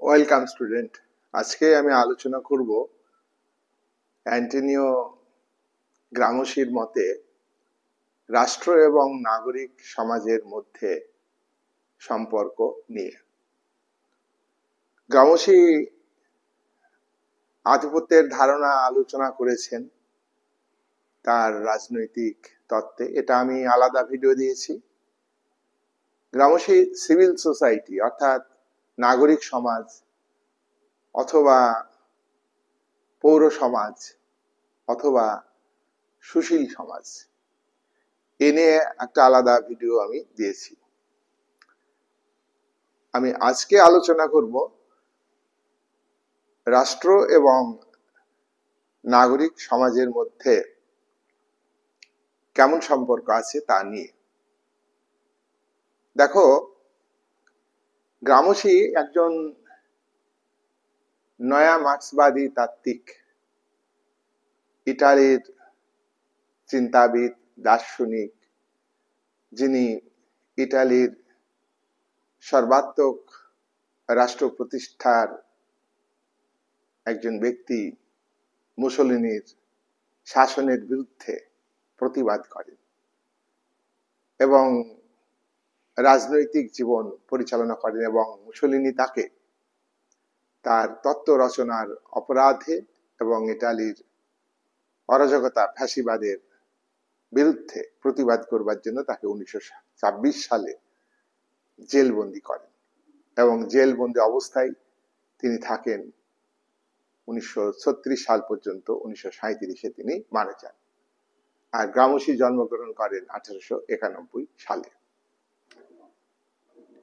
Welcome student. আজকে আমি আলোচনা করব অ্যান্টোনিও গ্রামশির মতে রাষ্ট্র এবং নাগরিক সমাজের মধ্যে সম্পর্ক নিয়ে। গ্রামশি আধিপত্যের ধারণা আলোচনা করেছেন তার রাজনৈতিক তত্ত্বে, এটা আমি আলাদা ভিডিও দিয়েছি। গ্রামশি সিভিল সোসাইটি অর্থাৎ নাগরিক সমাজ অথবা পৌর সমাজ অথবা সুশীল সমাজ এ নিয়ে একটা আলাদা ভিডিও আমি দিয়েছি। আমি আজকে আলোচনা করব রাষ্ট্র এবং নাগরিক সমাজের মধ্যে কেমন সম্পর্ক আছে তা নিয়ে। দেখো, গ্রামশি একজন নয়া মার্ক্সবাদী তাত্ত্বিক, ইটালির চিন্তাবিদ, দার্শনিক, যিনি ইটালির সর্বাত্মক রাষ্ট্র প্রতিষ্ঠার একজন ব্যক্তি, মুসোলিনির শাসনের বিরুদ্ধে প্রতিবাদ করেন এবং রাজনৈতিক জীবন পরিচালনা করেন, এবং মুসোলিনি তাকে তার তত্ত্ব রচনার অপরাধে এবং ইটালির অরাজকতা ফ্যাসিবাদের বিরুদ্ধে প্রতিবাদ করবার জন্য তাকে 1926 সালে জেলবন্দি করেন এবং জেলবন্দি অবস্থায় তিনি থাকেন 1936 সাল পর্যন্ত। 1937-এ তিনি মারা যান। আর গ্রামশি জন্মগ্রহণ করেন 1891 সালে।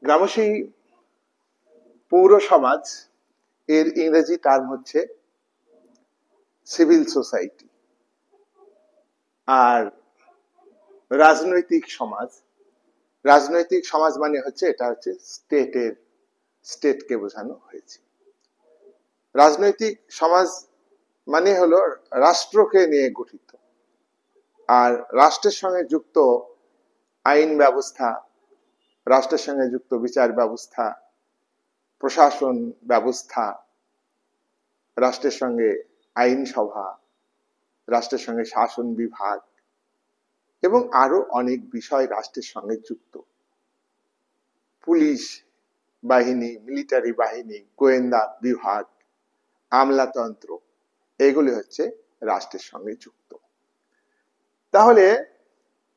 গ্রামশি পৌর সমাজ এর ইংরেজি টার্ম হচ্ছে সিভিল সোসাইটি, আর রাজনৈতিক সমাজ মানে হচ্ছে এটা হচ্ছে স্টেটকে বোঝানো হয়েছে। রাজনৈতিক সমাজ মানে হলো রাষ্ট্রকে নিয়ে গঠিত, আর রাষ্ট্রের সঙ্গে যুক্ত আইন ব্যবস্থা, রাষ্ট্রের সঙ্গে যুক্ত বিচার ব্যবস্থা, প্রশাসন ব্যবস্থা, রাষ্ট্রের সঙ্গে আইনসভা, রাষ্ট্রের সঙ্গে শাসন বিভাগ এবং আরো অনেক বিষয় রাষ্ট্রের সঙ্গে যুক্ত। পুলিশ বাহিনী, মিলিটারি বাহিনী, গোয়েন্দা বিভাগ, আমলাতন্ত্র, এগুলি হচ্ছে রাষ্ট্রের সঙ্গে যুক্ত। তাহলে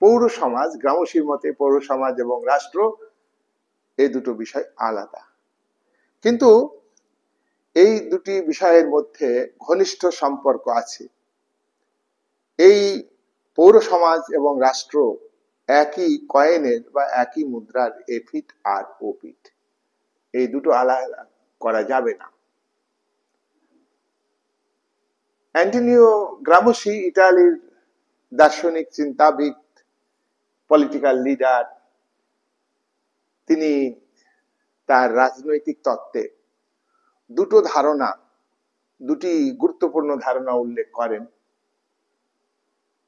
পৌর সমাজ, গ্রামশির মতে পৌর সমাজ এবং রাষ্ট্র এই দুটো বিষয় আলাদা, কিন্তু এই দুটি বিষয়ের মধ্যে ঘনিষ্ঠ সম্পর্ক আছে। এই পৌর সমাজ এবং রাষ্ট্র একই কয়েনের বা একই মুদ্রার এপিঠ আর ওপিঠ, এই দুটো আলাদা করা যাবে না। অ্যান্টোনিও গ্রামশি ইটালির দার্শনিক, চিন্তাবিদ, পলিটিক্যাল লিডার। তিনি তার রাজনৈতিক তত্ত্বে দুটি গুরুত্বপূর্ণ ধারণা উল্লেখ করেন,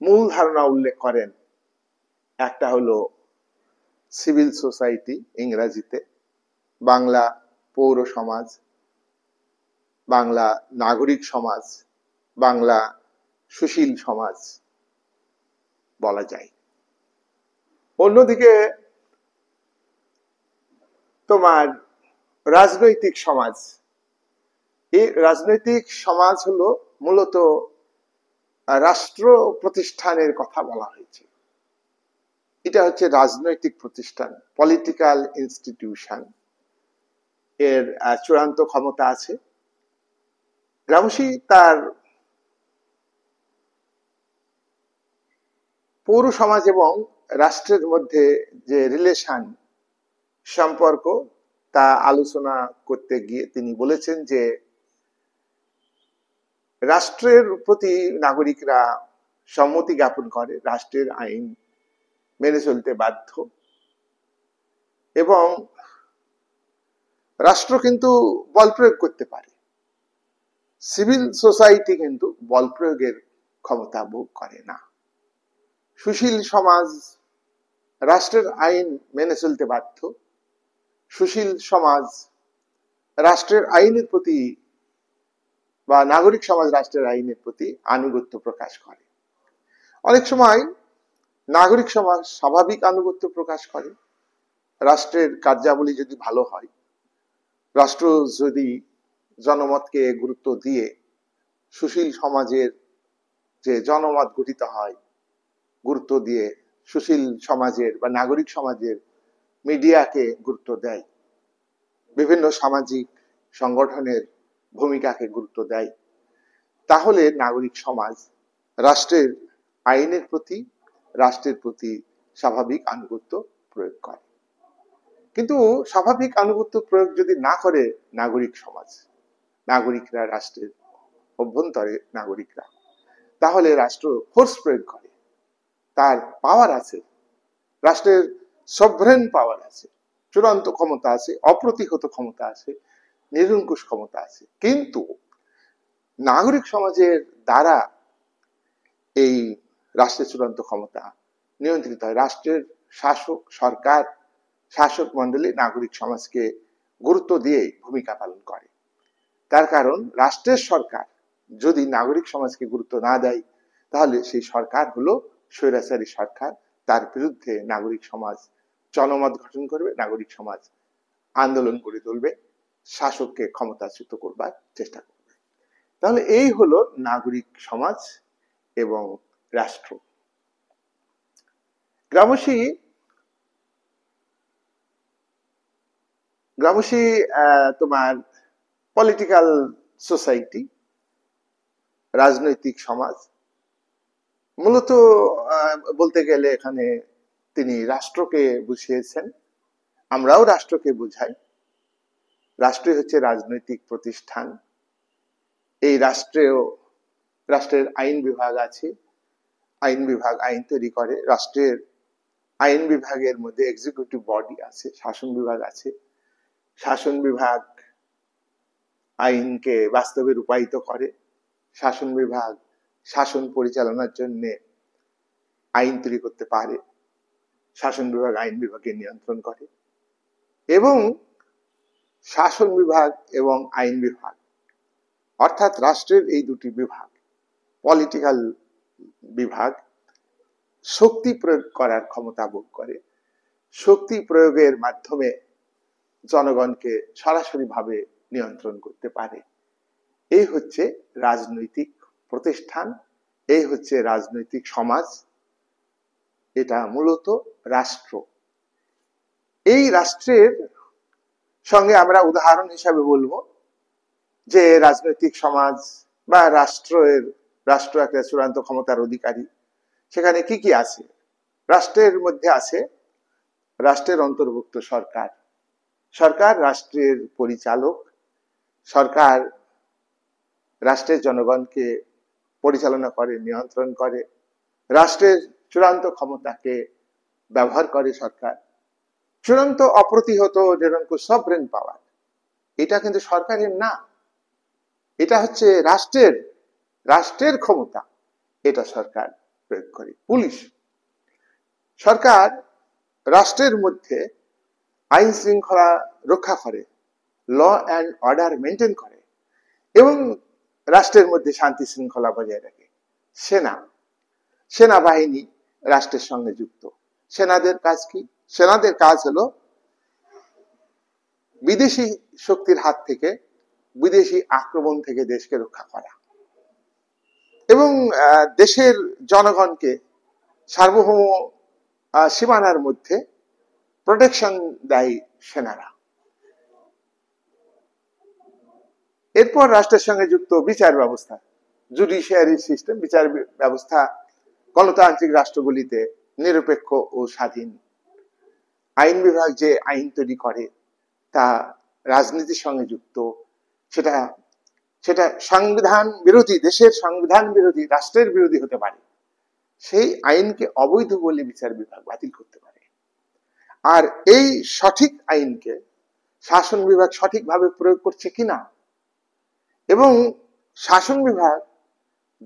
মূল ধারণা উল্লেখ করেন। একটা হলো সিভিল সোসাইটি, ইংরেজিতে, বাংলা পৌর সমাজ, বাংলা নাগরিক সমাজ, বাংলা সুশীল সমাজ বলা যায়। অন্যদিকে তোমার রাজনৈতিক সমাজ, এই রাজনৈতিক সমাজ হলো মূলত রাষ্ট্র প্রতিষ্ঠানের কথা বলা হয়েছে। এটা হচ্ছে রাজনৈতিক প্রতিষ্ঠান, পলিটিক্যাল ইনস্টিটিউশন, এর চূড়ান্ত ক্ষমতা আছে। গ্রামশি তার পৌর সমাজ এবং রাষ্ট্রের মধ্যে যে রিলেশন, সম্পর্ক, তা আলোচনা করতে গিয়ে তিনি বলেছেন যে রাষ্ট্রের প্রতি নাগরিকরা সম্মতি জ্ঞাপন করে, রাষ্ট্রের আইন মেনে চলতে বাধ্য, এবং রাষ্ট্র কিন্তু বল প্রয়োগ করতে পারে। সিভিল সোসাইটি কিন্তু বল প্রয়োগের ক্ষমতা ভোগ করে না। সুশীল সমাজ রাষ্ট্রের আইন মেনে চলতে বাধ্য, সুশীল সমাজ রাষ্ট্রের আইনের প্রতি বা নাগরিক সমাজ রাষ্ট্রের আইনের প্রতি আনুগত্য প্রকাশ করে। অনেক সময় নাগরিক সমাজ স্বাভাবিক আনুগত্য প্রকাশ করে। রাষ্ট্রের কার্যাবলী যদি ভালো হয়, রাষ্ট্র যদি জনমতকে গুরুত্ব দিয়ে সুশীল সমাজের যে জনমত গঠিত হয় গুরুত্ব দিয়ে, সুশীল সমাজের বা নাগরিক সমাজের মিডিয়াকে গুরুত্ব দেয়, বিভিন্ন সামাজিক সংগঠনের ভূমিকাকে গুরুত্ব দেয়, তাহলে নাগরিক সমাজ রাষ্ট্রের আইনের প্রতি, রাষ্ট্রের প্রতি স্বাভাবিক আনুগত্য প্রয়োগ করে। কিন্তু স্বাভাবিক আনুগত্য প্রয়োগ যদি না করে নাগরিক সমাজ, নাগরিকরা, রাষ্ট্রের অভ্যন্তরে নাগরিকরা, তাহলে রাষ্ট্র ফোর্স প্রয়োগ করে। তার পাওয়ার আছে, রাষ্ট্রের সভরেন পাওয়ার আছে, চূড়ান্ত ক্ষমতা আছে, অপ্রতিহত ক্ষমতা আছে, নিরঙ্কুশ ক্ষমতা আছে। কিন্তু নাগরিক সমাজের দ্বারা এই রাষ্ট্রের চূড়ান্ত ক্ষমতা নিয়ন্ত্রিত হয়। রাষ্ট্রের শাসক, সরকার, শাসক মন্ডলী নাগরিক সমাজকে গুরুত্ব দিয়ে ভূমিকা পালন করে। তার কারণ রাষ্ট্রের সরকার যদি নাগরিক সমাজকে গুরুত্ব না দেয়, তাহলে সেই সরকার হলো স্বৈরাচারী সরকার। তার বিরুদ্ধে নাগরিক সমাজ জনমত গঠন করবে, নাগরিক সমাজ আন্দোলন করে তুলবে, শাসককে ক্ষমতাচ্যুত করবার চেষ্টা করবে। তাহলে এই হলো নাগরিক সমাজ এবং রাষ্ট্র। গ্রামসী তোমার পলিটিক্যাল সোসাইটি, রাজনৈতিক সমাজ, মূলত বলতে গেলে এখানে তিনি রাষ্ট্রকে বুঝিয়েছেন। আমরাও রাষ্ট্রকে বুঝাই। রাষ্ট্রই হচ্ছে রাজনৈতিক প্রতিষ্ঠান। এই রাষ্ট্রের আইন বিভাগ আছে, আইন বিভাগ আইন তৈরি করে। রাষ্ট্রের আইন বিভাগের মধ্যে এক্সিকিউটিভ বডি আছে, শাসন বিভাগ আছে। শাসন বিভাগ আইনকে বাস্তবে রূপায়িত করে। শাসন বিভাগ শাসন পরিচালনার জন্য আইন তৈরি করতে পারে। শাসন বিভাগ আইন বিভাগকে নিয়ন্ত্রণ করে। এবং শাসন বিভাগ এবং আইন বিভাগ অর্থাৎ রাষ্ট্রের এই দুটি বিভাগ, পলিটিক্যাল বিভাগ, শক্তি প্রয়োগ করার ক্ষমতা ভোগ করে। শক্তি প্রয়োগের মাধ্যমে জনগণকে সরাসরি ভাবে নিয়ন্ত্রণ করতে পারে। এই হচ্ছে রাজনৈতিক প্রতিষ্ঠান, এই হচ্ছে রাজনৈতিক সমাজ, এটা মূলত রাষ্ট্র। এই রাষ্ট্রের সঙ্গে আমরা উদাহরণ হিসাবে বলবো যে রাজনৈতিক সমাজ বা রাষ্ট্র একটা চূড়ান্ত ক্ষমতার অধিকারী। সেখানে কি কি আছে? রাষ্ট্রের মধ্যে আছে রাষ্ট্রের অন্তর্ভুক্ত সরকার। সরকার রাষ্ট্রের পরিচালক। সরকার রাষ্ট্রের জনগণকে পরিচালনা করে, নিয়ন্ত্রণ করে। রাষ্ট্রের চূড়ান্ত ক্ষমতাকে ব্যবহার করে সরকার। চূড়ান্ত অপ্রতিহত নিরঙ্কুশ সভরেন পাওয়ার, এটা কিন্তু সরকারের না, এটা হচ্ছে রাষ্ট্রের ক্ষমতা, এটা সরকার প্রয়োগ করে। পুলিশ, সরকার রাষ্ট্রের মধ্যে আইন শৃঙ্খলা রক্ষা করে, ল অ্যান্ড অর্ডার মেনটেন করে এবং রাষ্ট্রের মধ্যে শান্তি শৃঙ্খলা বজায় রাখে। সেনাবাহিনী রাষ্ট্রের সঙ্গে যুক্ত। সেনাদের কাজ কি? সেনাদের কাজ হলো বিদেশি শক্তির হাত থেকে, বিদেশি আক্রমণ থেকে দেশকে রক্ষা করা এবং দেশের জনগণকে সার্বভৌম সীমানার মধ্যে প্রোটেকশন দেয় সেনারা। এরপর রাষ্ট্রের সঙ্গে যুক্ত বিচার ব্যবস্থা, জুডিশিয়ারি সিস্টেম, বিচার ব্যবস্থা গণতান্ত্রিক রাষ্ট্রগুলিতে নিরপেক্ষ ও স্বাধীন। আইন বিভাগ যে আইন তৈরি করে তা রাজনীতির সঙ্গে যুক্ত। সেটা সংবিধান বিরোধী, দেশের সংবিধান বিরোধী, রাষ্ট্রের বিরোধী হতে পারে। সেই আইনকে অবৈধ বলে বিচার বিভাগ বাতিল করতে পারে। আর এই সঠিক আইনকে শাসন বিভাগ সঠিকভাবে প্রয়োগ করছে কিনা এবং শাসন বিভাগ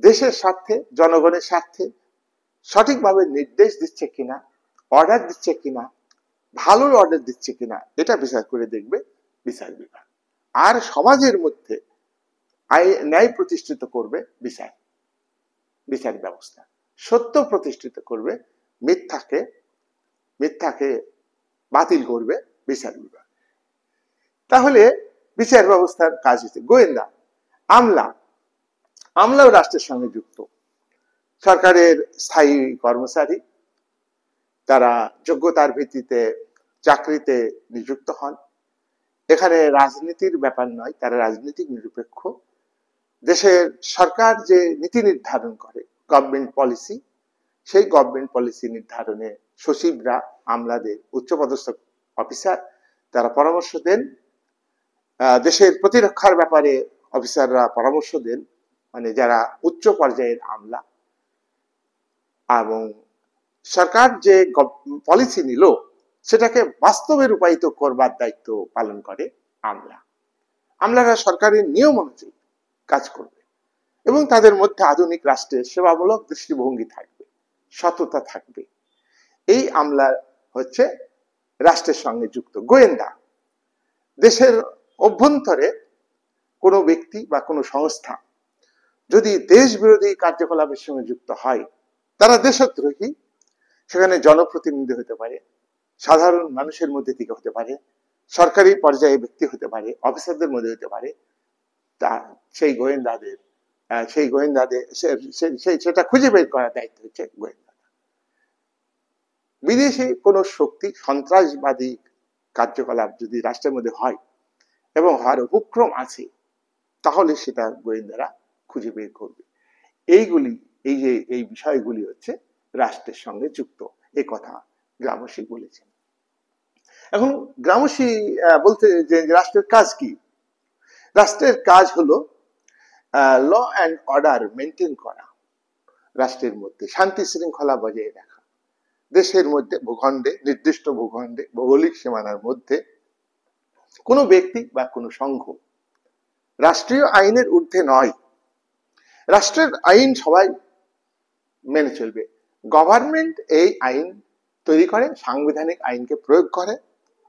দেশের স্বার্থে, জনগণের স্বার্থে সঠিকভাবে নির্দেশ দিচ্ছে কিনা, অর্ডার দিচ্ছে কিনা, ভালো অর্ডার দিচ্ছে কিনা, এটা বিচার করে দেখবে বিচার বিভাগ। আর সমাজের মধ্যে ন্যায় প্রতিষ্ঠিত করবে বিচার ব্যবস্থা, সত্য প্রতিষ্ঠিত করবে, মিথ্যাকে বাতিল করবে বিচার বিভাগ। তাহলে বিচার ব্যবস্থার কাজ হচ্ছে গোয়েন্দা। আমলাও রাষ্ট্রের সঙ্গে যুক্ত, সরকারের স্থায়ী কর্মচারী, তারা যোগ্যতার ভিত্তিতে চাকরিতে নিযুক্ত হন। এখানে রাজনীতির ব্যাপার নয়, তারা রাজনৈতিক নিরপেক্ষ। দেশের সরকার যে নীতি নির্ধারণ করে গভর্নমেন্ট পলিসি, সেই গভর্নমেন্ট পলিসি নির্ধারণে সচিবরা, আমলাদের, উচ্চপদস্থ অফিসার তারা পরামর্শ দেন। দেশের প্রতিরক্ষার ব্যাপারে অফিসাররা পরামর্শ দেন, মানে যারা উচ্চ পর্যায়ের আমলা। এবং সরকার যে পলিসি নিল সেটাকে বাস্তবে রূপায়িত করবার দায়িত্ব পালন করে আমলারা সরকারের নিয়ম অনুযায়ী কাজ করবে এবং তাদের মধ্যে আধুনিক রাষ্ট্রের সেবামূলক দৃষ্টিভঙ্গি থাকবে, সততা থাকবে। এই আমলা হচ্ছে রাষ্ট্রের সঙ্গে যুক্ত গোয়েন্দা। দেশের অভ্যন্তরে কোনো ব্যক্তি বা কোনো সংস্থা যদি দেশ বিরোধী কার্যকলাপের সঙ্গে যুক্ত হয়, তারা দেশদ্রোহী। সেখানে জনপ্রতিনিধি হতে পারে, সাধারণ মানুষের মধ্যে থেকে হতে পারে, সরকারি পর্যায়ে ব্যক্তি হতে পারে, অফিসারদের মধ্যে হতে পারে। তা সেই গোয়েন্দাদের সেটা খুঁজে বের করার দায়িত্ব হচ্ছে গোয়েন্দা। বিদেশি কোনো শক্তি, সন্ত্রাসবাদী কার্যকলাপ যদি রাষ্ট্রের মধ্যে হয় এবং হওয়ার উপক্রম আছে, তাহলে সেটা গোয়েন্দারা খুঁজে বের করবে। এই বিষয়গুলি হচ্ছে রাষ্ট্রের সঙ্গে যুক্ত। এ কথা গ্রামসী বলেছেন। এখন গ্রামসী বলতে যে রাষ্ট্রের কাজ কি? রাষ্ট্রের কাজ হলো ল অ্যান্ড অর্ডার মেনটেন করা, রাষ্ট্রের মধ্যে শান্তি শৃঙ্খলা বজায় রাখা, দেশের মধ্যে ভূখণ্ডে, নির্দিষ্ট ভূখণ্ডে, ভৌগোলিক সীমানার মধ্যে কোনো ব্যক্তি বা কোনো সংঘ রাষ্ট্রীয় আইনের ঊর্ধ্বে নয়। রাষ্ট্রের আইন সবাই মেনে চলবে। গভর্নমেন্ট এই আইন তৈরি করে, সাংবিধানিক আইনকে প্রয়োগ করে,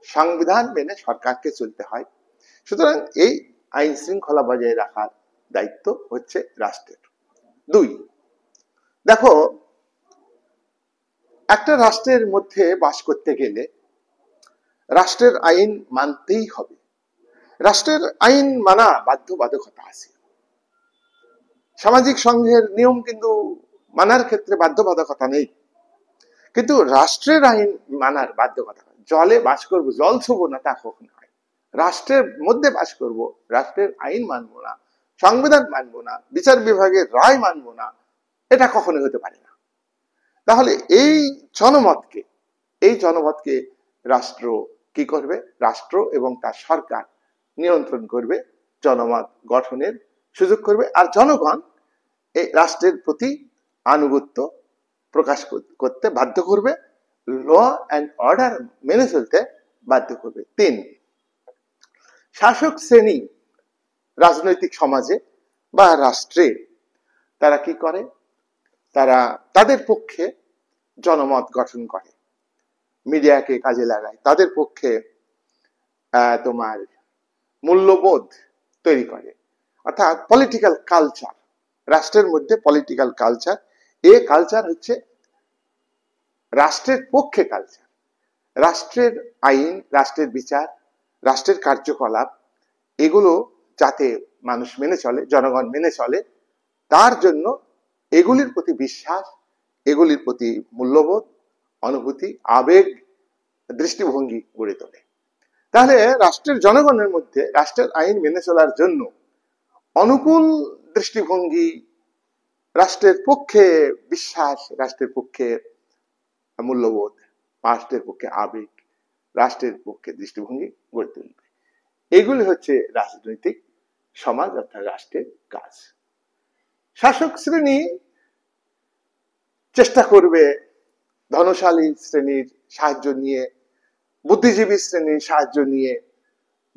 সংবিধান মেনে সরকারকে চলতে হয়। সুতরাং এই আইন শৃঙ্খলা বজায় রাখার দায়িত্ব হচ্ছে রাষ্ট্রের। 2, দেখো, একটা রাষ্ট্রের মধ্যে বাস করতে গেলে রাষ্ট্রের আইন মানতেই হবে। রাষ্ট্রের আইন মানা বাধ্যবাধকতা আছে। সামাজিক সংঘের নিয়ম কিন্তু মানার ক্ষেত্রে বাধ্যবাধকতা নেই, কিন্তু রাষ্ট্রের আইন মানার বাধ্যবাধকতা। জলে বাস করবো, জল ছুবো না, তা কখন হয়? রাষ্ট্রের মধ্যে বাস করব, রাষ্ট্রের আইন মানবো না, সংবিধান মানবো না, বিচার বিভাগের রায় মানবো না, এটা কখনোই হতে পারে না। তাহলে এই জনমতকে রাষ্ট্র কি করবে? রাষ্ট্র এবং তার সরকার নিয়ন্ত্রণ করবে, জনমত গঠনের সুযোগ করবে, আর জনগণ এই রাষ্ট্রের প্রতি আনুগত্য প্রকাশ করতে বাধ্য করবে, ল অ্যান্ড অর্ডার মেনে চলতে বাধ্য করবে। 3, শাসক শ্রেণী রাজনৈতিক সমাজে বা রাষ্ট্রে তারা কি করে? তারা তাদের পক্ষে জনমত গঠন করে, মিডিয়াকে কাজে লাগায়, তাদের পক্ষে তোমার মূল্যবোধ তৈরি করে, অর্থাৎ পলিটিক্যাল কালচার। রাষ্ট্রের মধ্যে পলিটিক্যাল কালচার, এই কালচার হচ্ছে রাষ্ট্রের পক্ষে কালচার। রাষ্ট্রের আইন, রাষ্ট্রের বিচার, রাষ্ট্রের কার্যকলাপ এগুলো যাতে মানুষ মেনে চলে, জনগণ মেনে চলে, তার জন্য এগুলির প্রতি বিশ্বাস, এগুলির প্রতি মূল্যবোধ, অনুভূতি, আবেগ, দৃষ্টিভঙ্গি গড়ে তোলে। তাহলে রাষ্ট্রের জনগণের মধ্যে রাষ্ট্রের আইন মেনে চলার জন্য অনুকূল দৃষ্টিভঙ্গি, রাষ্ট্রের পক্ষে বিশ্বাস, রাষ্ট্রের পক্ষে মূল্যবোধ, রাষ্ট্রের পক্ষে আবেগ, রাষ্ট্রের পক্ষে দৃষ্টিভঙ্গি গড়ে তুলবে। এগুলি হচ্ছে রাজনৈতিক সমাজ অর্থাৎ রাষ্ট্রের কাজ। শাসক শ্রেণী চেষ্টা করবে ধনশালী শ্রেণীর সাহায্য নিয়ে, বুদ্ধিজীবী শ্রেণীর সাহায্য নিয়ে,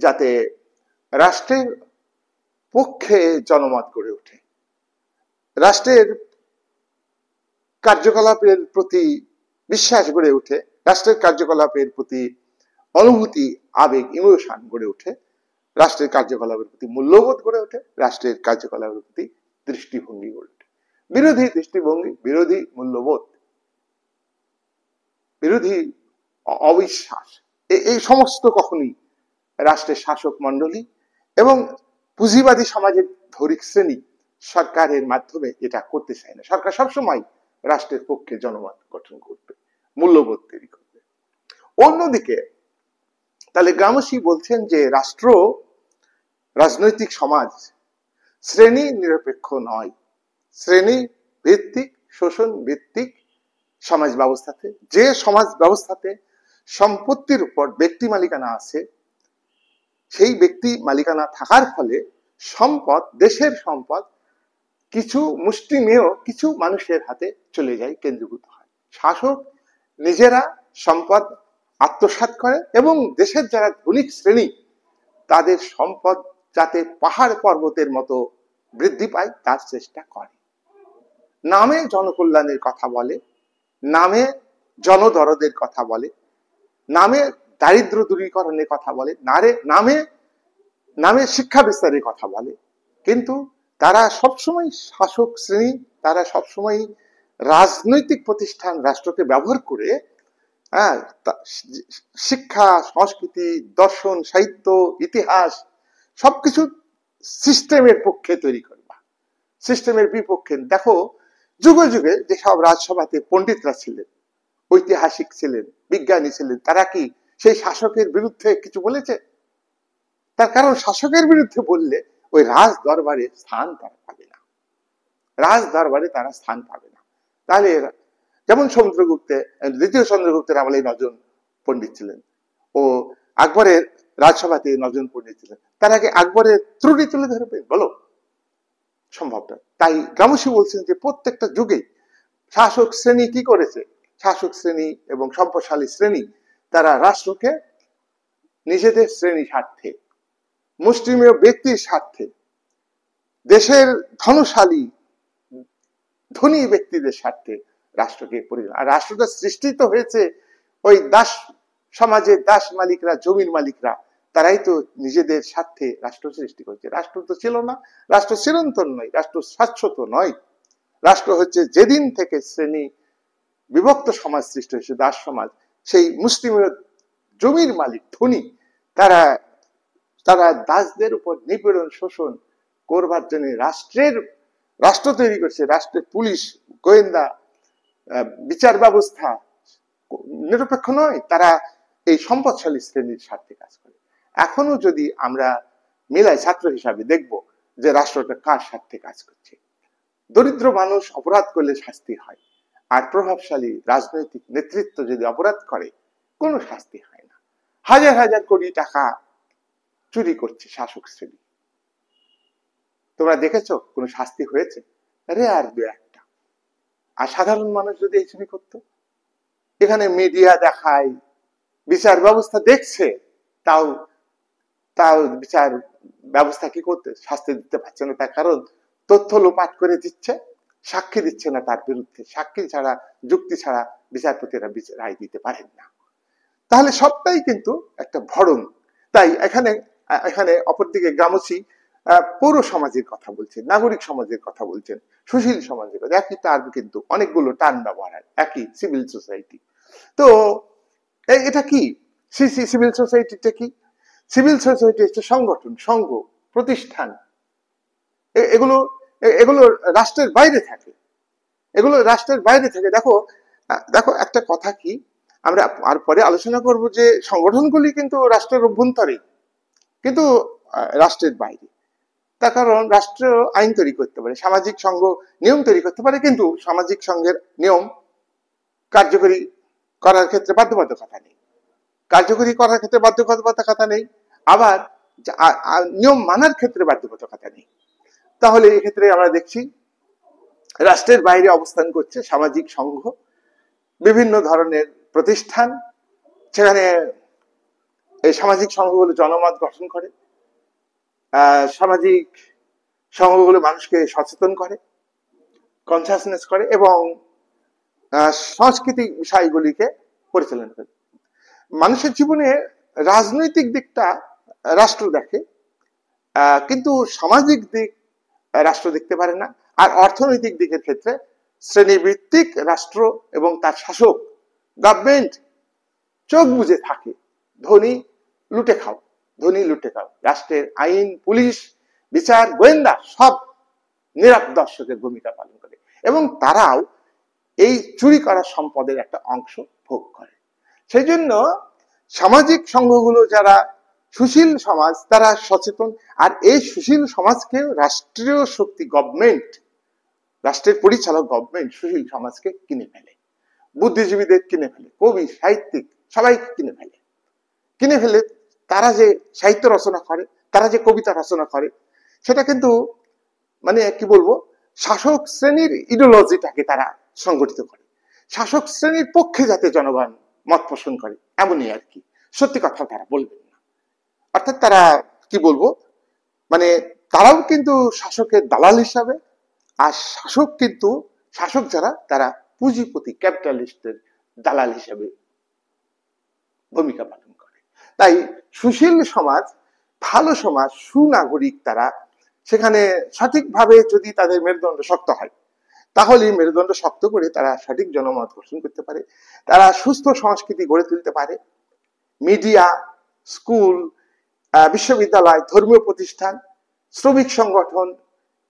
যাতে রাষ্ট্রের পক্ষে জনমত গড়ে ওঠে, রাষ্ট্রের কার্যকলাপের প্রতি বিশ্বাস গড়ে ওঠে, রাষ্ট্রের কার্যকলাপের প্রতি অনুভূতি, আবেগ, ইমোশন গড়ে ওঠে, রাষ্ট্রের কার্যকলাপের প্রতি মূল্যবোধ গড়ে ওঠে, রাষ্ট্রের কার্যকলাপের প্রতি দৃষ্টিভঙ্গি গড়ে ওঠে। বিরোধী দৃষ্টিভঙ্গি, বিরোধী মূল্যবোধ, বিরোধী অবিশ্বাস, এই সমস্ত কখনই রাষ্ট্রের শাসক মন্ডলী এবং পুঁজিবাদী সমাজের ধরিক শ্রেণী সরকারের মাধ্যমে এটা করতে চায় না। সরকার সবসময় রাষ্ট্রের পক্ষে জনমত গঠন করবে, মূল্যবোধ তৈরি করবে। অন্যদিকে তাহলে গ্রামসি বলছেন যে রাষ্ট্র, রাজনৈতিক সমাজ শ্রেণী নিরপেক্ষ নয়, শ্রেণী ভিত্তিক, শোষণ ভিত্তিক সমাজ ব্যবস্থাতে, যে সমাজ ব্যবস্থাতে সম্পত্তির উপর ব্যক্তি মালিকানা আছে, সেই ব্যক্তি মালিকানা থাকার ফলে সম্পদ, দেশের সম্পদ কিছু মুষ্টিমেয় কিছু মানুষের হাতে চলে যায়, কেন্দ্রীভূত হয়। শাসক নিজেরা সম্পদ আত্মসাৎ করে এবং দেশের যারা ধনিক শ্রেণী তাদের সম্পদ যাতে পাহাড় পর্বতের মতো বৃদ্ধি পায় তার চেষ্টা করে। নামে জনকল্যাণের কথা বলে, নামে জনদরদের কথা বলে, নামে দারিদ্র দূরীকরণের কথা বলে, নামে নামে শিক্ষা বিস্তারের কথা বলে। কিন্তু তারা সবসময় শাসক শ্রেণী, তারা সবসময় রাজনৈতিক প্রতিষ্ঠান রাষ্ট্রকে ব্যবহার করে শিক্ষা, সংস্কৃতি, দর্শন, সাহিত্য, ইতিহাস সবকিছু সিস্টেমের পক্ষে তৈরি করবা, সিস্টেমের বিপক্ষে। দেখো যুগে যুগে যেসব রাজসভাতে পণ্ডিতরা ছিলেন, ঐতিহাসিক ছিলেন, বিজ্ঞানী ছিলেন, তারা কি সেই শাসকের বিরুদ্ধে কিছু বলেছে? তার কারণ শাসকের বিরুদ্ধে বললে ওই রাজ দরবারে স্থান তারা পাবে না, রাজ দরবারে তারা স্থান পাবে না। তাহলে যেমন দ্বিতীয় চন্দ্রগুপ্তের আমলে 9 জন পণ্ডিত ছিলেন, ও আকবরের রাজসভাতে 9 জন পণ্ডিত ছিলেন, তার আগে আকবরের ত্রুটি তুলে ধরবে? বলো, সম্ভব না। তাই গ্রামসি বলছেন যে প্রত্যেকটা যুগে শাসক শ্রেণী কি করেছে, শাসক শ্রেণী এবং সম্পদশালী শ্রেণী তারা রাষ্ট্রকে নিজেদের শ্রেণী স্বার্থে, মুষ্টিমেয় ব্যক্তির স্বার্থে, দেশের ধনশালী ধনী ব্যক্তিদের স্বার্থে রাষ্ট্রকে পরিচালনা। আর রাষ্ট্রটা সৃষ্টি তো হয়েছে ওই দাস সমাজের দাস মালিকরা, জমির মালিকরা, তারাই তো নিজেদের স্বার্থে রাষ্ট্র সৃষ্টি করেছে। রাষ্ট্র তো ছিল না, রাষ্ট্র চিরন্তন নয়, রাষ্ট্র শাশ্বত নয়। রাষ্ট্র হচ্ছে যেদিন থেকে শ্রেণী বিভক্ত সমাজ সৃষ্টি হয়েছে, দাস সমাজ, সেই মুসলিমের জমির মালিক ধনী তারা দাসদের উপর নিপীড়ন শোষণ করবার জন্য রাষ্ট্র তৈরি করছে। রাষ্ট্রের পুলিশ, গোয়েন্দা, বিচার ব্যবস্থা নিরপেক্ষ নয়, তারা এই সম্পদশালী শ্রেণীর স্বার্থে কাজ করে। এখনো যদি আমরা মিলাই ছাত্র হিসাবে দেখব যে রাষ্ট্রটা কার স্বার্থে কাজ করছে। দরিদ্র মানুষ অপরাধ করলে শাস্তি হয়, আর প্রভাবশালী রাজনৈতিক নেতৃত্ব যদি অপরাধ করে কোনো শাস্তি হয় না। হাজার হাজার কোটি টাকা চুরি করছে শাসক শ্রেণী, তোমরা দেখেছো কোনো শাস্তি হয়েছে? রেয়ার 2-1টা। আর সাধারণ মানুষ যদি এই চুরি করতো, এখানে মিডিয়া দেখায়, বিচার ব্যবস্থা দেখছে, তাও বিচার ব্যবস্থা কি করতে, শাস্তি দিতে পারছে না। তার কারণ তথ্য লোপাট করে দিচ্ছে, সাক্ষী দিচ্ছে না তার বিরুদ্ধে। সাক্ষী ছাড়া, যুক্তি ছাড়া বিচারপতিরা রায় দিতে পারেন না। তাহলে সবটাই কিন্তু একটা ভরণ। তাই এখানে অপরদিকে গ্রামসি পৌর সমাজের কথা বলছেন, নাগরিক সমাজের কথা বলছেন, সুশীল সমাজের কথা। একই টার্ম কিন্তু অনেকগুলো টার্ম ব্যবহার হয়, একই সিভিল সোসাইটি। তো এটা কি সিভিল সোসাইটিটা কি? সিভিল সোসাইটি হচ্ছে সংগঠন, সংঘ, প্রতিষ্ঠান। এগুলো রাষ্ট্রের বাইরে থাকে, এগুলো রাষ্ট্রের বাইরে থাকে। দেখো একটা কথা কি, আমরা আর পরে আলোচনা করব যে সংগঠনগুলি কিন্তু রাষ্ট্রের অভ্যন্তরে, কিন্তু রাষ্ট্রের বাইরে। তার কারণ রাষ্ট্র আইন তৈরি করতে পারে, সামাজিক সংঘ নিয়ম তৈরি করতে পারে, কিন্তু সামাজিক সংঘের নিয়ম কার্যকরী করার ক্ষেত্রে বাধ্যবাধকতা নেই, কার্যকরী করার ক্ষেত্রে বাধ্যবাধকতা নেই, আবার নিয়ম মানার ক্ষেত্রে বাধ্যবাধকতা নেই। তাহলে এক্ষেত্রে আমরা দেখছি রাষ্ট্রের বাইরে অবস্থান করছে সামাজিক সংঘ, বিভিন্ন ধরনের প্রতিষ্ঠান, সেখানে এই সামাজিক সংঘগুলো জনমত গঠন করে, সামাজিক সংঘগুলো মানুষকে সচেতন করে, কনসাসনেস করে এবং সাংস্কৃতিক বিষয়গুলিকে পরিচালনা করে। মানুষের জীবনে রাজনৈতিক দিকটা রাষ্ট্র দেখে, কিন্তু সামাজিক দিক রাষ্ট্র দেখতে পারে না। আর অর্থনৈতিক দিকের ক্ষেত্রে শ্রেণীভিত্তিক রাষ্ট্র এবং তার শাসক গভর্নমেন্ট চোখ বুজে থাকে। ধনী লুটে খাও, ধনী লুটে খাও। রাষ্ট্রের আইন, পুলিশ, বিচার, গোয়েন্দা সব নীরব দর্শকের ভূমিকা পালন করে এবং তারাও এই চুরি করা সম্পদের একটা অংশ ভোগ করে। সেই জন্য সামাজিক সংঘগুলো যারা সুশীল সমাজ, তারা সচেতন। আর এই সুশীল সমাজকে রাষ্ট্রীয় শক্তি গভর্নমেন্ট, রাষ্ট্রের পরিচালক গভর্নমেন্ট সুশীল সমাজকে কিনে ফেলে, বুদ্ধিজীবীদের কিনে ফেলে, কবি, সাহিত্যিক সবাইকে কিনে ফেলে। তারা যে সাহিত্য রচনা করে, তারা যে কবিতা রচনা করে, সেটা কিন্তু মানে কি বলবো, শাসক শ্রেণীর ইডিওলজিটাকে তারা সংগঠিত করে, শাসক শ্রেণীর পক্ষে যাতে জনগণ মত পোষণ করে, এমনই আর কি। সত্যি কথা তারা বলবেন না। অর্থাৎ তারা কি বলবো, মানে তারাও কিন্তু শাসকের দালাল হিসাবে, আর শাসক যারা, তারা পুঁজিপতি ক্যাপিটালিস্টের দালাল হিসাবে ভূমিকা পালন করে। তাই সুশীল সমাজ, ভালো সমাজ, সুনাগরিক তারা, সেখানে সঠিকভাবে যদি তাদের মেরুদণ্ড শক্ত হয়, তাহলে মেরুদণ্ড শক্ত করে তারা সঠিক জনমত গঠন করতে পারে, তারা সুস্থ সংস্কৃতি গড়ে তুলতে পারে। মিডিয়া, স্কুল, বিশ্ববিদ্যালয়, ধর্মীয় প্রতিষ্ঠান, শ্রমিক সংগঠন,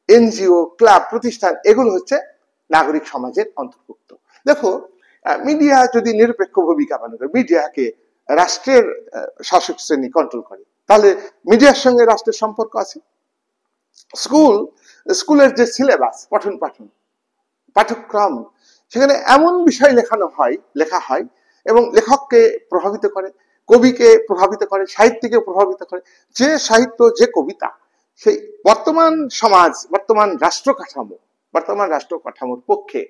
এনজিও, ক্লাব, প্রতিষ্ঠান, এগুলো হচ্ছে নাগরিক সমাজের অন্তর্ভুক্ত। দেখো, মিডিয়া যদি নিরপেক্ষ ভূমিকা পালন করে, মিডিয়াকে রাষ্ট্রের শাসক শ্রেণী কন্ট্রোল করে, তাহলে মিডিয়ার সঙ্গে রাষ্ট্রের সম্পর্ক আছে। স্কুলের যে সিলেবাস, পঠন পাঠন, পাঠ্যক্রম, সেখানে এমন বিষয় লেখা হয় এবং লেখককে প্রভাবিত করে, কবিকে প্রভাবিত করে, সাহিত্যিকে প্রভাবিত করে। যে সাহিত্য, যে কবিতা, সেই বর্তমান সমাজ, বর্তমান রাষ্ট্র কাঠামোর পক্ষে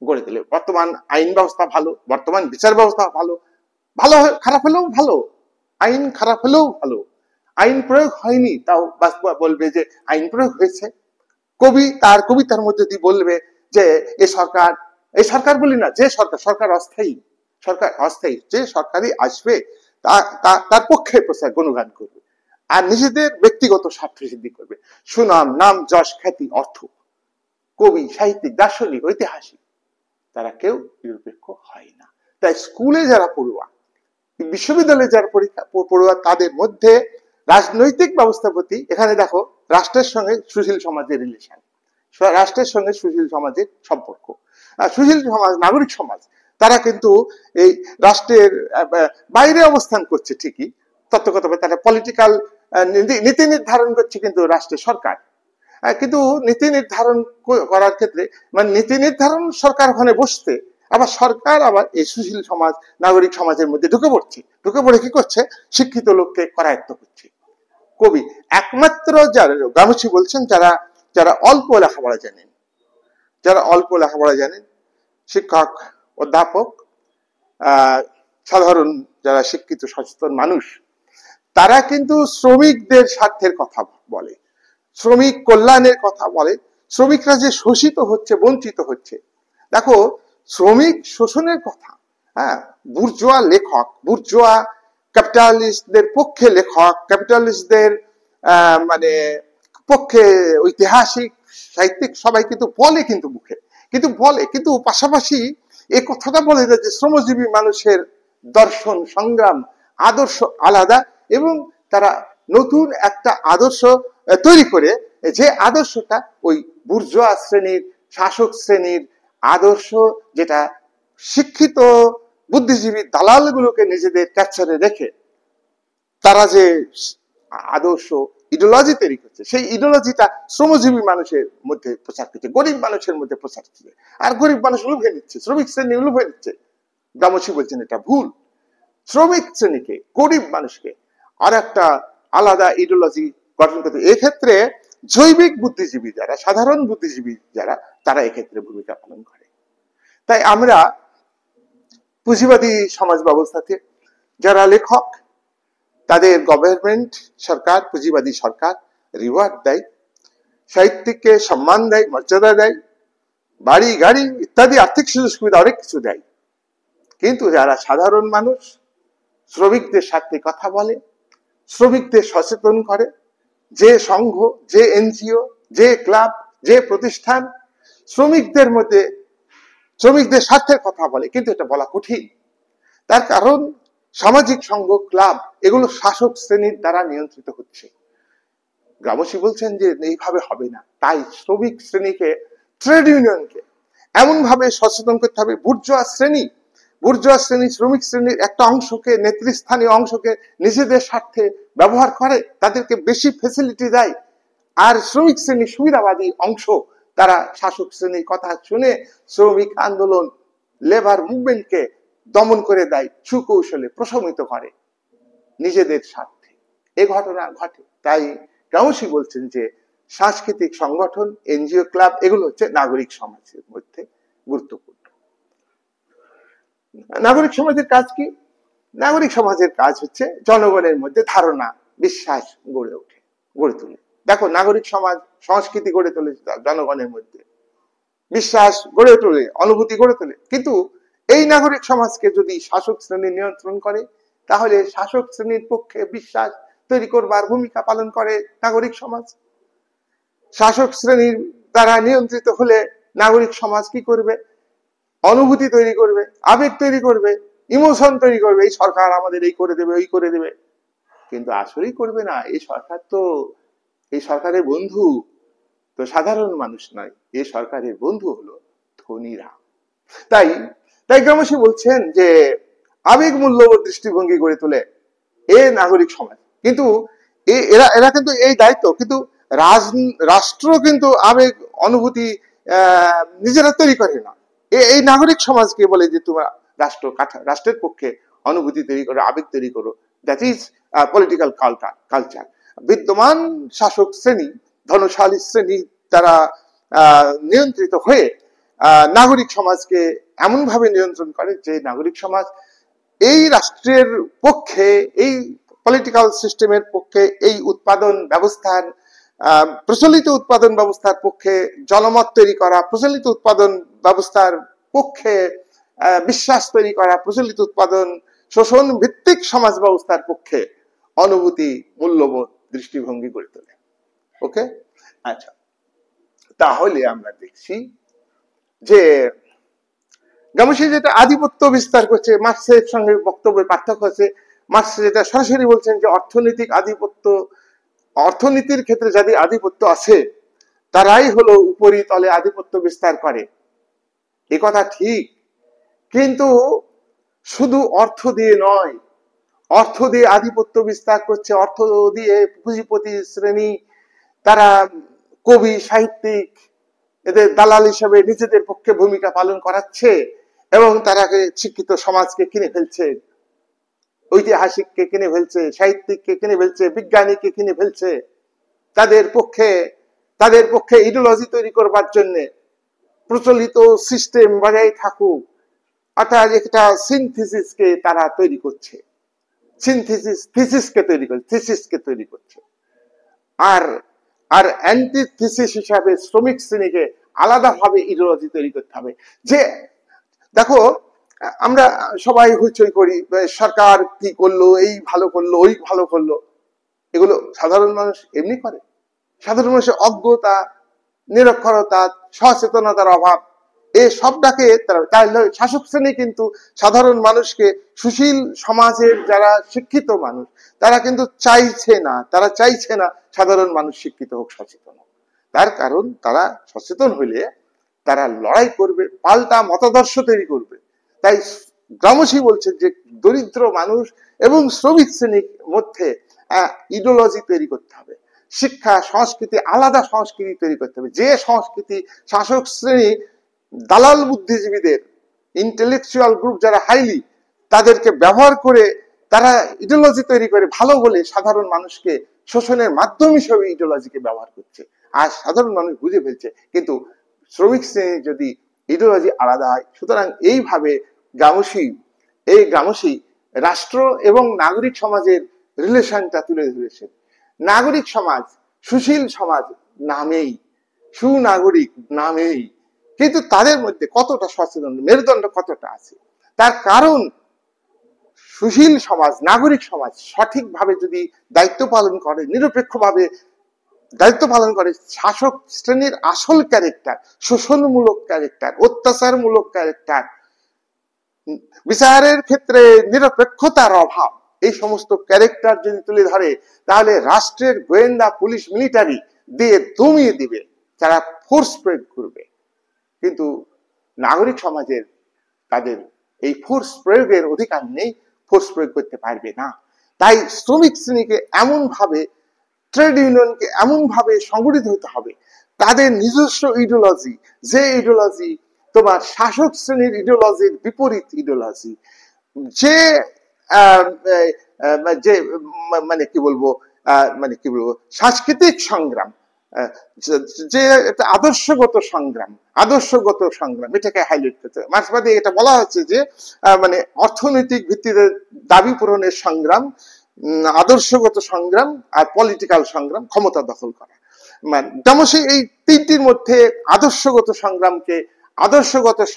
গড়ে তোলে। বর্তমান আইন ব্যবস্থা ভালো, বর্তমান বিচার ব্যবস্থা ভালো, খারাপ হলেও ভালো, আইন খারাপ হলেও ভালো। আইন প্রয়োগ হয়নি, তাও বলবে যে আইন প্রয়োগ হয়েছে। কবি তার কবিতার মধ্যে দিয়ে বলবে যে এই সরকার বলি না, যে সরকার অস্থায়ী, যে সরকারই আসবে তার পক্ষে প্রচার গুণগান করবে, আর নিজেদের ব্যক্তিগত স্বার্থ সিদ্ধি করবে। সুনাম, নাম, যশ, খ্যাতি, অর্থ। কবি, সাহিত্যিক, দার্শনিক, ঐতিহাসিক, তারা কেউ নিরপেক্ষ হয় না। তাই স্কুলে যারা পড়ুয়া, বিশ্ববিদ্যালয়ে যারা পড়ুয়া, তাদের মধ্যে রাজনৈতিক ব্যবস্থার প্রতি, এখানে দেখো রাষ্ট্রের সঙ্গে সুশীল সমাজের রিলেশন, রাষ্ট্রের সঙ্গে সুশীল সমাজের সম্পর্ক। সুশীল সমাজ, নাগরিক সমাজ, তারা কিন্তু এই রাষ্ট্রের বাইরে অবস্থান করছে ঠিকই, তত্ত্বগতভাবে তারা পলিটিক্যাল নীতি নির্ধারণ করছে কিন্তু রাষ্ট্রের সরকার। কিন্তু নীতি নির্ধারণ করার ক্ষেত্রে, মানে নীতি নির্ধারণ সরকার ওখানে বসতে, আবার সরকার আবার এই সুশীল সমাজ, নাগরিক সমাজের মধ্যে ঢুকে পড়ে কি করছে, শিক্ষিত লোককে করায়ত্ত করছে। কবি একমাত্র যারা, গামুছি বলছেন, যারা অল্প লেখাপড়া জানেন, শিক্ষক, অধ্যাপক, সাধারণ যারা শিক্ষিত সচেতন মানুষ, তারা কিন্তু শ্রমিকদের স্বার্থের কথা বলে, শ্রমিক কল্যাণের কথা বলে। শ্রমিকরা যে শোষিত হচ্ছে, বঞ্চিত হচ্ছে, দেখো শ্রমিক শোষণের কথা, বুর্জোয়া লেখক, বুর্জোয়া ক্যাপিটালিস্টদের পক্ষে লেখক, ক্যাপিটালিস্টদের মানে পক্ষে ঐতিহাসিক, সাহিত্যিক সবাই কিন্তু মুখে কিন্তু পাশাপাশি এই কথাটা বলে যে শ্রমজীবী মানুষের দর্শন, সংগ্রাম, আদর্শ আলাদা, এবং তারা নতুন একটা আদর্শ তৈরি করে, যে আদর্শটা ওই বুর্জোয়া শ্রেণীর, শাসক শ্রেণীর আদর্শ, যেটা শিক্ষিত বুদ্ধিজীবী দালালগুলোকে নিজেদের ক্যাপচারে রেখে তারা যে আদর্শ ইডিওলজি তৈরি করছে, সেই ইডিওলজিটা শ্রমজীবী মানুষের মধ্যে প্রচার করছে, গরিব মানুষের মধ্যে প্রচার করছে। আর গরিব মানুষ লুভে নিচ্ছে, শ্রমিক শ্রেণী লুভে নিচ্ছে। গামুছি বলছেন এটা ভুল। শ্রমিক শ্রেণীকে, গরিব মানুষকে আর একটা আলাদা ইডিওলজি গঠন করতে, এক্ষেত্রে জৈবিক বুদ্ধিজীবী যারা, সাধারণ বুদ্ধিজীবী যারা, তারা এক্ষেত্রে ভূমিকা পালন করে। তাই আমরা পুঁজিবাদী সমাজ ব্যবস্থাতে যারা লেখক, তাদের গভর্নমেন্ট, সরকার, পুঁজিবাদী সরকার রিওয়ার্ড দেয়, সাহিত্যিককে সম্মান দেয়, মর্যাদা দেয়, বাড়ি গাড়ি ইত্যাদি আর্থিক সুযোগ সুবিধা অনেক কিছু দেয়। কিন্তু যারা সাধারণ মানুষ, শ্রমিকদের সাথে কথা বলে, শ্রমিকদের সচেতন করে, যে সংঘ, যে এনজিও, যে ক্লাব, যে প্রতিষ্ঠান শ্রমিকদের মধ্যে শ্রমিকদের স্বার্থের কথা বলে, কিন্তু এটা বলা কঠিন। তার কারণ সামাজিক সংঘ, ক্লাব এগুলো শাসক শ্রেণীর দ্বারা নিয়ন্ত্রিত হচ্ছে। গ্রামসী বলছেন যে এইভাবে হবে না, তাই শ্রমিক শ্রেণীকে, ট্রেড ইউনিয়নকে এমন ভাবে সচেতন করতে হবে। বুর্জোয়া শ্রেণী শ্রমিক শ্রেণীর একটা অংশকে, নেতৃস্থানীয় অংশকে নিজেদের স্বার্থে ব্যবহার করে, তাদেরকে বেশি ফেসিলিটি দেয়। আর শ্রমিক শ্রেণী সুবিধাবাদী অংশ, তারা শাসক শ্রেণীর কথা শুনে শ্রমিক আন্দোলন, লেবার মুভমেন্টকে দমন করে দেয়, সুকৌশলে প্রশমিত করে নিজেদের স্বার্থে। এ ঘটনা ঘটে। তাই গ্রামসী বলছেন যে সাংস্কৃতিক সংগঠন, এনজিও, ক্লাব এগুলো হচ্ছে নাগরিক সমাজের মধ্যে গুরুত্বপূর্ণ। নাগরিক সমাজের কাজ কি? নাগরিক সমাজের কাজ হচ্ছে জনগণের মধ্যে ধারণা, বিশ্বাস গড়ে তোলে। দেখো, নাগরিক সমাজ সংস্কৃতি গড়ে তোলে, জনগণের মধ্যে বিশ্বাস গড়ে তোলে, অনুভূতি গড়ে তোলে। কিন্তু এই নাগরিক সমাজকে যদি শাসক শ্রেণী নিয়ন্ত্রণ করে, তাহলে শাসক শ্রেণীর পক্ষে বিশ্বাস তৈরি করবার ভূমিকা পালন করে নাগরিক সমাজ। শাসক শ্রেণীর দ্বারা নিয়ন্ত্রিত হলে নাগরিক সমাজ কি করবে? অনুভূতি তৈরি করবে, আবেগ তৈরি করবে, ইমোশন তৈরি করবে, এই সরকার আমাদের এই করে দেবে, ওই করে দেবে। কিন্তু আসলেই করবে না। এই সরকারের বন্ধু তো সাধারণ মানুষ নয়, এই সরকারের বন্ধু হলো ধনীরা। তাই গ্রামসী বলছেন যে আবেগ মূল্যবোধ দৃষ্টিভঙ্গি গড়ে তোলে এ নাগরিক সমাজ। কিন্তু এরা কিন্তু এই দায়িত্ব, কিন্তু রাষ্ট্র কিন্তু আবেগ অনুভূতি নিজেরা তৈরি করে না। এই নাগরিক সমাজকে বলে যে তোমরা রাষ্ট্রের পক্ষে অনুভূতি তৈরি করো, আবেগ তৈরি করো। That is political culture. বিদ্যমান শাসক শ্রেণী, ধনশালী শ্রেণী, তারা নিয়ন্ত্রিত হয়ে নাগরিক সমাজকে এমন ভাবে নিয়ন্ত্রণ করে যে নাগরিক সমাজ এই রাষ্ট্রের পক্ষে, এই পলিটিক্যাল সিস্টেমের পক্ষে, এই উৎপাদন ব্যবস্থার, প্রচলিত উৎপাদন ব্যবস্থার পক্ষে জনমত তৈরি করা, প্রচলিত উৎপাদন ব্যবস্থার পক্ষে বিশ্বাস তৈরি করা, প্রচলিত উৎপাদন শোষণ ভিত্তিক সমাজ ব্যবস্থার পক্ষে অনুভূতি, মূল্যবোধ, দৃষ্টিভঙ্গি গড়ে তোলে। ওকে, আচ্ছা, তাহলে আমরা দেখছি যে গ্রামসী যেটা আধিপত্য বিস্তার করছে, মার্ক্সের সঙ্গে বক্তব্যের পার্থক্য আছে। মার্ক্স যেটা সরাসরি বলছেন যে অর্থনৈতিক আধিপত্য, অর্থনীতির ক্ষেত্রে যাদের আধিপত্য আছে তারাই হলো উপরি তলে আধিপত্য বিস্তার করে। এ কথা ঠিক, কিন্তু শুধু অর্থ দিয়ে নয়। অর্থ দিয়ে আধিপত্য বিস্তার করছে, অর্থ দিয়ে পুঁজিপতি শ্রেণী, তারা কবি, সাহিত্যিক, এদের দালাল হিসেবে নিজেদের পক্ষে ভূমিকা পালন করাচ্ছে এবং তারা শিক্ষিত সমাজকে কিনে ফেলছে, ঐতিহাসিককে কিনে ফেলছে, সাহিত্যিককে কিনে ফেলছে, বিজ্ঞানীকে কিনে ফেলছে, তাদের পক্ষে ইডিওলজি তৈরি করবার জন্য প্রচলিত সিস্টেম বজায় থাকুক, অর্থাৎ একটা সিনথিসিসকে তারা তৈরি করছে, থিসিসকে তৈরি করছে। আর অ্যান্টিথিসিস হিসাবে শ্রমিক শ্রেণীকে আলাদাভাবে ইডিওলজি তৈরি করতে হবে। যে দেখো, আমরা সবাই হইচই করি, সরকার কি করলো, এই ভালো করলো, ওই ভালো করলো, এগুলো সাধারণ মানুষ এমনি করে। সাধারণ মানুষের অজ্ঞতা, নিরক্ষরতা, সচেতনতার অভাব, এই সবটাকে শাসক শ্রেণী কিন্তু সাধারণ মানুষকে, সুশীল সমাজের যারা শিক্ষিত মানুষ, তারা কিন্তু চাইছে না সাধারণ মানুষ শিক্ষিত হোক, সচেতন হোক। তার কারণ তারা সচেতন হইলে তারা লড়াই করবে, পাল্টা মতাদর্শ তৈরি করবে। তাই গ্রামসী বলছে যে দরিদ্র মানুষ এবং শ্রমিক শ্রেণীর মধ্যে ইডিওলজি তৈরি করতে হবে, শিক্ষা সংস্কৃতি, আলাদা সংস্কৃতি তৈরি করতে হবে। যে সংস্কৃতি শাসক শ্রেণী, দালাল বুদ্ধিজীবীদের, ইন্টেলেকচুয়াল গ্রুপ যারা হাইলি, তাদেরকে ব্যবহার করে তারা ইডিওলজি তৈরি করে ভালো বলে সাধারণ মানুষকে শোষণের মাধ্যম হিসেবে ইডিওলজিকে ব্যবহার করছে, আর সাধারণ মানুষ বুঝে ফেলছে। কিন্তু শ্রমিক শ্রেণী যদি ইডিওলজি আলাদা হয়, সুতরাং এইভাবে গ্রামসী রাষ্ট্র এবং নাগরিক সমাজের রিলেশনটা তুলে ধরেছেন। নাগরিক সমাজ সুশীল সমাজ নামেই, সুনাগরিক নামেই, কিন্তু তাদের মধ্যে কতটা সচেতন, মেরুদণ্ড কতটা আছে? তার কারণ সুশীল সমাজ, নাগরিক সমাজ সঠিকভাবে যদি দায়িত্ব পালন করে, নিরপেক্ষভাবে দায়িত্ব পালন করে শাসক শ্রেণীর আসল ক্যারেক্টার, শোষণমূলক ক্যারেক্টার, অত্যাচারমূলক ক্যারেক্টার, বিচারের ক্ষেত্রে নিরপেক্ষতার অভাব, এই সমস্ত ক্যারেক্টার যদি তুলে ধরে তাহলে রাষ্ট্রের গোয়েন্দা পুলিশ মিলিটারি দিয়ে দমিয়ে দিবে, তারা ফোর্স প্রয়োগ করবে। কিন্তু নাগরিক সমাজের তাদের এই ফোর্স প্রয়োগের অধিকার নেই, ফোর্স প্রয়োগ করতে পারবে না। তাই শ্রমিক শ্রেণীকে এমন ভাবে, ট্রেড ইউনিয়নকে এমন ভাবে সংগঠিত হতে হবে, তাদের নিজস্ব ইডিওলজি, যে ইডিওলজি তোমার শাসক শ্রেণীর ইডিওলজির বিপরীত ইডিওলজি, যে যে মানে কি বলবো সাংস্কৃতিক সংগ্রাম, যে আদর্শগত সংগ্রাম, এটাকে হাইলাইট করতে হবে। মাঝখানে এটা বলা হচ্ছে যে মানে অর্থনৈতিক ভিত্তিতে দাবি পূরণের সংগ্রাম, আদর্শগত সংগ্রাম আর পলিটিক্যাল সংগ্রাম, ক্ষমতা দখল করা। যেমন এই তিনটির মধ্যে আদর্শগত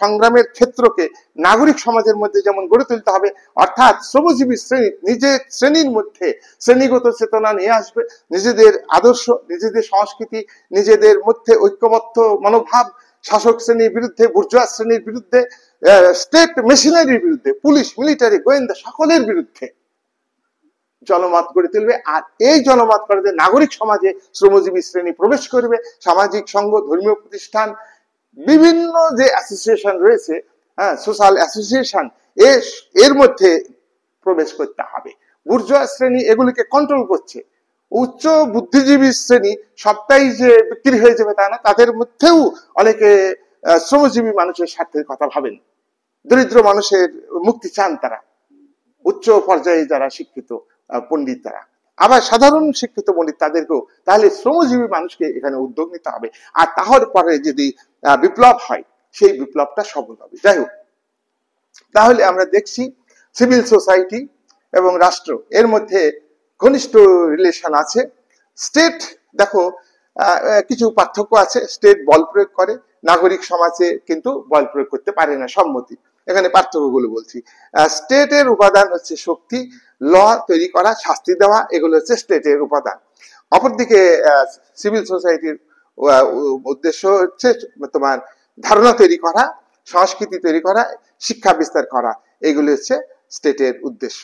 সংগ্রামের ক্ষেত্রকে নাগরিক সমাজের মধ্যে যেমন গড়ে তুলতে হবে, অর্থাৎ শ্রমজীবী শ্রেণী নিজের শ্রেণীর মধ্যে শ্রেণীগত চেতনা নিয়ে আসবে, নিজেদের আদর্শ, নিজেদের সংস্কৃতি, নিজেদের মধ্যে ঐক্যবদ্ধ মনোভাব, শাসক শ্রেণীর বিরুদ্ধে, বুর্জোয়া শ্রেণীর বিরুদ্ধে, স্টেট মেশিনারির বিরুদ্ধে, পুলিশ, মিলিটারি, গোয়েন্দা সকলের বিরুদ্ধে জনমত গড়ে তুলবে। আর এই জনমত করাতে নাগরিক সমাজে শ্রমজীবী শ্রেণী প্রবেশ করবে, সামাজিক সংঘ, ধর্মীয় প্রতিষ্ঠান, বিভিন্ন যে অ্যাসোসিয়েশন রয়েছে, সোশ্যাল অ্যাসোসিয়েশন, এর মধ্যে প্রবেশ করতে হবে। বুর্জোয়া শ্রেণী এগুলিকে কন্ট্রোল করছে, উচ্চ বুদ্ধিজীবী শ্রেণী সবটাই যে বিক্রি হয়ে যাবে তা না, তাদের মধ্যেও অনেকে শ্রমজীবী মানুষের স্বার্থের কথা ভাবেন, দরিদ্র মানুষের মুক্তি চান তারা, উচ্চ পর্যায়ে যারা শিক্ষিত পণ্ডিত তারা, আবার সাধারণ শিক্ষিত পণ্ডিত তাদেরকেও। তাহলে শ্রমজীবী মানুষকে এখানে উদ্যোগ নিতে হবে, আর তাহলে পরে যদি বিপ্লব হয় সেই বিপ্লবটা সফল হবে। যাই হোক, তাহলে আমরা দেখছি সিভিল সোসাইটি এবং রাষ্ট্র এর মধ্যে ঘনিষ্ঠ রিলেশন আছে। স্টেট দেখো কিছু পার্থক্য আছে, স্টেট বল প্রয়োগ করে, নাগরিক সমাজে কিন্তু বল প্রয়োগ করতে পারে না, সম্মতি। এখানে পার্থক্যগুলো বলছি। স্টেটের উপাদান হচ্ছে শক্তি, ল তৈরি করা, শাস্তি দেওয়া, এগুলো হচ্ছে স্টেটের উপাদান। অপরদিকে সিভিল সোসাইটির উদ্দেশ্য হচ্ছে তোমার ধারণা তৈরি করা, সংস্কৃতি তৈরি করা, শিক্ষা বিস্তার করা, এগুলো হচ্ছে স্টেটের উদ্দেশ্য।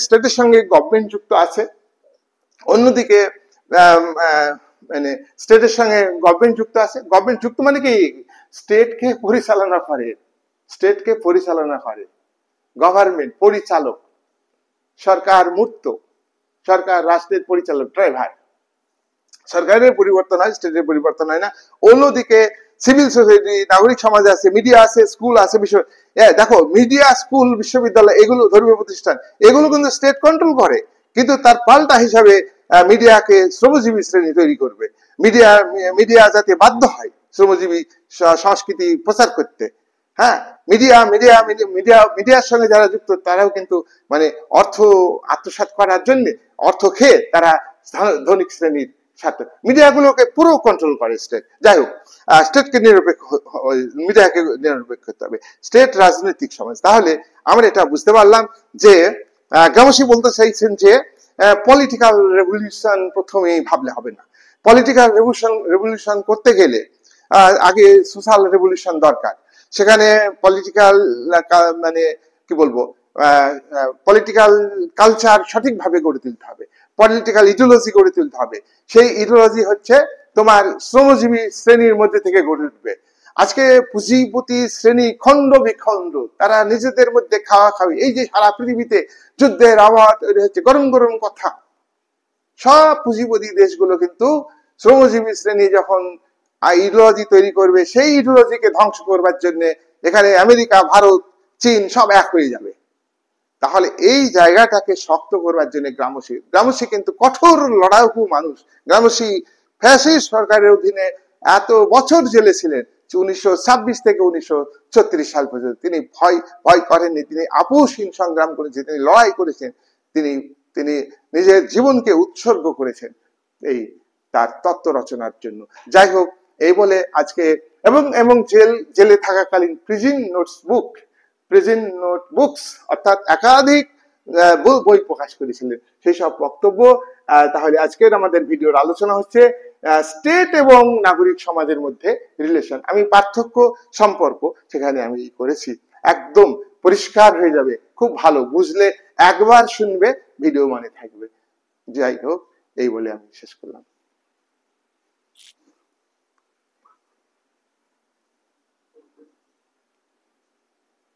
স্টেটের সঙ্গে গভর্নমেন্ট যুক্ত আছে। অন্যদিকে মানে স্টেটের সঙ্গে গভর্নমেন্ট যুক্ত আছে। গভর্নমেন্ট যুক্ত মানে কি, স্টেটকে পরিচালনা করে গভর্নমেন্ট, পরিচালক। সরকার মূর্ত, সরকার রাষ্ট্রের পরিচালক, ড্রাইভার। সরকারের পরিবর্তন হয়, স্টেটের পরিবর্তন হয় না। অন্যদিকে সিভিল সোসাইটি, নাগরিক সমাজ আছে, মিডিয়া আছে, স্কুল আছে, দেখো মিডিয়া, স্কুল, বিশ্ববিদ্যালয়, এগুলো ধর্মীয় প্রতিষ্ঠান, এগুলো কিন্তু স্টেট কন্ট্রোল করে, কিন্তু তার পাল্টা হিসাবে মিডিয়াকে শ্রমজীবী শ্রেণী তৈরি করবে। মিডিয়া যাতে বাধ্য হয় শ্রমজীবী সংস্কৃতি প্রচার করতে। হ্যাঁ, মিডিয়ার সঙ্গে যারা যুক্ত তারাও কিন্তু মানে অর্থ আত্মসাৎ করার জন্য, অর্থ খেয়ে তারা ধনিক শ্রেণীর সাথে মিডিয়াগুলোকে পুরো কন্ট্রোল করে স্টেট। যাই হোক, স্টেটকে নিরপেক্ষ, মিডিয়াকে নিরপেক্ষ করতে হবে। স্টেট রাজনৈতিক সমাজ। তাহলে আমরা এটা বুঝতে পারলাম যে গ্রামসি বলতে চাইছেন যে পলিটিক্যাল রেভলিউশন প্রথমেই ভাবলে হবে না। পলিটিক্যাল রেভলিউশন করতে গেলে আগে সোশ্যাল রেভলিউশন দরকার। সেখানে পলিটিক্যাল মানে কি বলবো, পলিটিক্যাল কালচার সঠিকভাবে গড়ে তুলতে হবে, পলিটিক্যাল ইডিওলজি গড়ে তুলতে হবে। সেই ইডিওলজি হচ্ছে তোমার শ্রমজীবী শ্রেণীর মধ্যে থেকে গড়ে উঠবে। আজকে পুঁজিপতি শ্রেণী খণ্ড বিখণ্ড, তারা নিজেদের মধ্যে খাওয়া খাওয়ি, এই যে সারা পৃথিবীতে যুদ্ধের আবহাওয়া তৈরি হচ্ছে, গরম গরম কথা, সব পুঁজিপতি দেশগুলো কিন্তু শ্রমজীবী শ্রেণী যখন ইডিওলজি তৈরি করবে, সেই ইডিওলজিকে ধ্বংস করবার জন্য এখানে আমেরিকা, ভারত, চীন সব এক হয়ে যাবে। তাহলে এই জায়গাটাকে শক্ত করবার জন্য গ্রামসি কিন্তু কঠোর লড়াকু মানুষ। গ্রামসি ফ্যাসিস্ট সরকারের অধীনে এত বছর জেলে ছিলেন, 1926 থেকে 1936 সাল পর্যন্ত। তিনি ভয় করেননি, তিনি আপোষহীন সংগ্রাম করেছেন, তিনি লড়াই করেছেন, তিনি নিজের জীবনকে উৎসর্গ করেছেন এই তার তত্ত্ব রচনার জন্য। যাই হোক, এই বলে আজকে এবং জেলে থাকাকালীন প্রিজন নোটবুকস অর্থাৎ একাধিক বই প্রকাশ করেছিলেন। সেই সব বক্তব্য তাহলে আজকের আমাদের ভিডিওর আলোচনা হচ্ছে স্টেট এবং নাগরিক সমাজের মধ্যে রিলেশন। আমি পার্থক্য সম্পর্ক সেখানে আমি করেছি, একদম পরিষ্কার হয়ে যাবে, খুব ভালো বুঝলে একবার শুনবে ভিডিও মনে থাকবে। যাই হোক, এই বলে আমি শেষ করলাম।